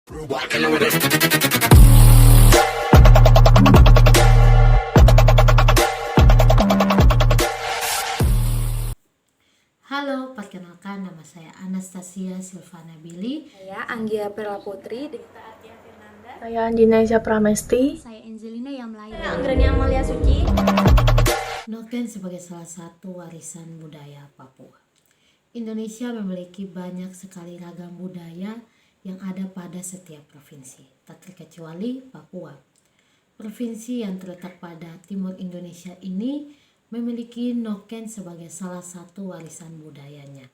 Halo, perkenalkan nama saya Anastasia Silvana Billy. Saya Anggia Perla Putri. Saya Andinesia Pramesti. Saya Angelina Yamlai. Saya Anggreni Amalia Suci. Noken sebagai salah satu warisan budaya Papua. Indonesia memiliki banyak sekali ragam budaya yang ada pada setiap provinsi, tak terkecuali Papua. Provinsi yang terletak pada timur Indonesia ini memiliki Noken sebagai salah satu warisan budayanya.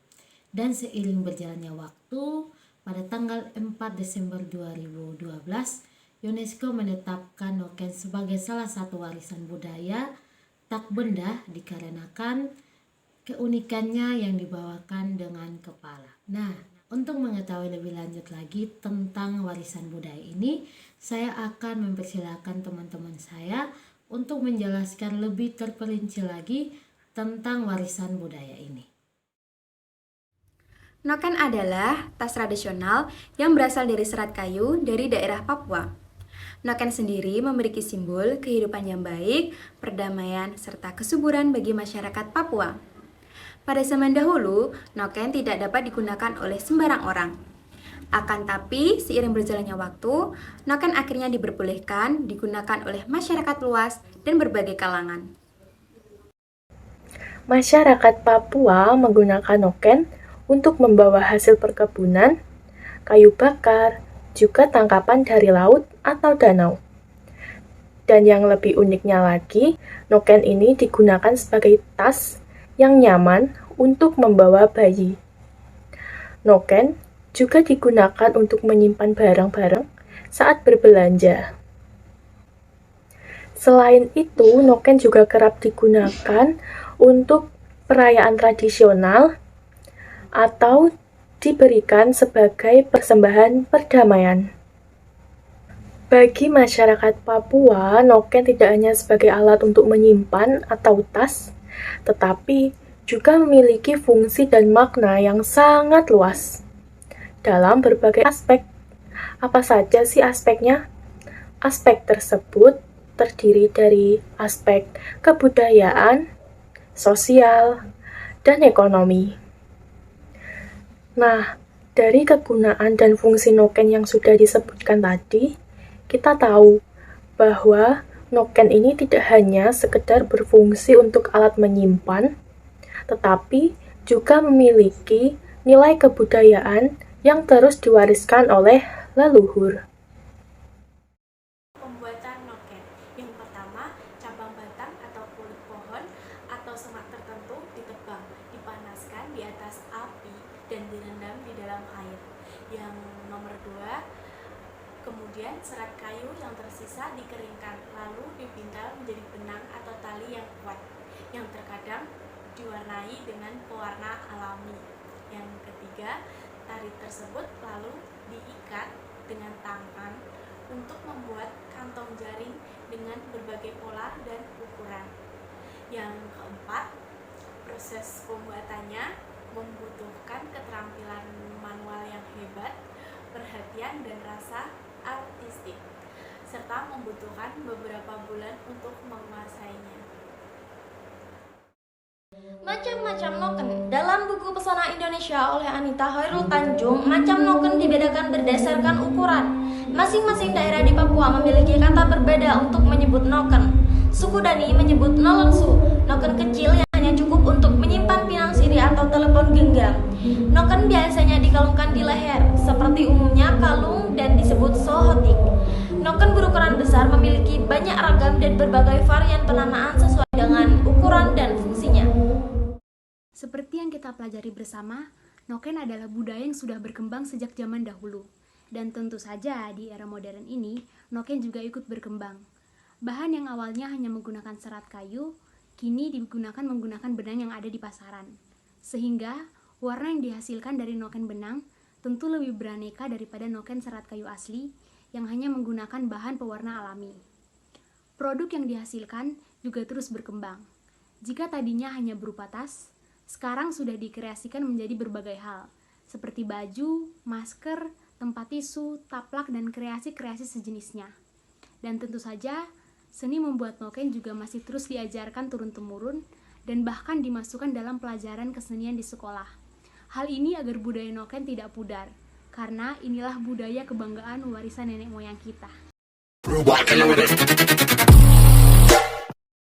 Dan seiring berjalannya waktu, pada tanggal 4 Desember 2012, UNESCO menetapkan Noken sebagai salah satu warisan budaya tak benda dikarenakan keunikannya yang dibawakan dengan kepala. Nah, untuk mengetahui lebih lanjut lagi tentang warisan budaya ini, saya akan mempersilahkan teman-teman saya untuk menjelaskan lebih terperinci lagi tentang warisan budaya ini. Noken adalah tas tradisional yang berasal dari serat kayu dari daerah Papua. Noken sendiri memiliki simbol kehidupan yang baik, perdamaian, serta kesuburan bagi masyarakat Papua. Pada zaman dahulu, Noken tidak dapat digunakan oleh sembarang orang. Akan tapi, seiring berjalannya waktu, Noken akhirnya diperbolehkan digunakan oleh masyarakat luas dan berbagai kalangan. Masyarakat Papua menggunakan Noken untuk membawa hasil perkebunan, kayu bakar, juga tangkapan dari laut atau danau. Dan yang lebih uniknya lagi, Noken ini digunakan sebagai tas yang nyaman untuk membawa bayi. Noken juga digunakan untuk menyimpan barang-barang saat berbelanja. Selain itu, Noken juga kerap digunakan untuk perayaan tradisional atau diberikan sebagai persembahan perdamaian. Bagi masyarakat Papua, Noken tidak hanya sebagai alat untuk menyimpan atau tas, tetapi juga memiliki fungsi dan makna yang sangat luas dalam berbagai aspek. Apa saja sih aspeknya? Aspek tersebut terdiri dari aspek kebudayaan, sosial, dan ekonomi. Nah, dari kegunaan dan fungsi Noken yang sudah disebutkan tadi, kita tahu bahwa Noken ini tidak hanya sekedar berfungsi untuk alat menyimpan, tetapi juga memiliki nilai kebudayaan yang terus diwariskan oleh leluhur. Pembuatan Noken. Yang pertama, cabang batang atau kulit pohon atau semak tertentu ditebang, dipanaskan di atas api dan direndam di dalam air. Yang nomor dua, kemudian serat kayu yang tersisa dikeringkan lalu dipintal menjadi benang atau tali yang kuat yang terkadang diwarnai dengan pewarna alami. Yang ketiga, tali tersebut lalu diikat dengan tangan untuk membuat kantong jaring dengan berbagai pola dan ukuran. Yang keempat, proses pembuatannya membutuhkan keterampilan manual yang hebat, perhatian dan rasa artistik, serta membutuhkan beberapa bulan untuk menguasainya. Macam-macam Noken. Dalam buku Pesona Indonesia oleh Anita Hoirul Tanjung, macam Noken dibedakan berdasarkan ukuran. Masing-masing daerah di Papua memiliki kata berbeda untuk menyebut Noken. Suku Dani menyebut nolonsu, Noken kecil yang hanya cukup untuk menyimpan pinang siri atau telepon genggam. Noken biasanya dikalungkan di leher, seperti umumnya kalung dan disebut sohotik. Noken berukuran besar memiliki banyak ragam dan berbagai varian penamaan sesuai dengan ukuran dan fungsinya. Seperti yang kita pelajari bersama, Noken adalah budaya yang sudah berkembang sejak zaman dahulu. Dan tentu saja di era modern ini, Noken juga ikut berkembang. Bahan yang awalnya hanya menggunakan serat kayu, kini digunakan menggunakan benang yang ada di pasaran. Sehingga, warna yang dihasilkan dari Noken benang tentu lebih beraneka daripada Noken serat kayu asli yang hanya menggunakan bahan pewarna alami. Produk yang dihasilkan juga terus berkembang. Jika tadinya hanya berupa tas, sekarang sudah dikreasikan menjadi berbagai hal, seperti baju, masker, tempat tisu, taplak, dan kreasi-kreasi sejenisnya. Dan tentu saja, seni membuat noken juga masih terus diajarkan turun-temurun dan bahkan dimasukkan dalam pelajaran kesenian di sekolah. Hal ini agar budaya noken tidak pudar, karena inilah budaya kebanggaan warisan nenek moyang kita.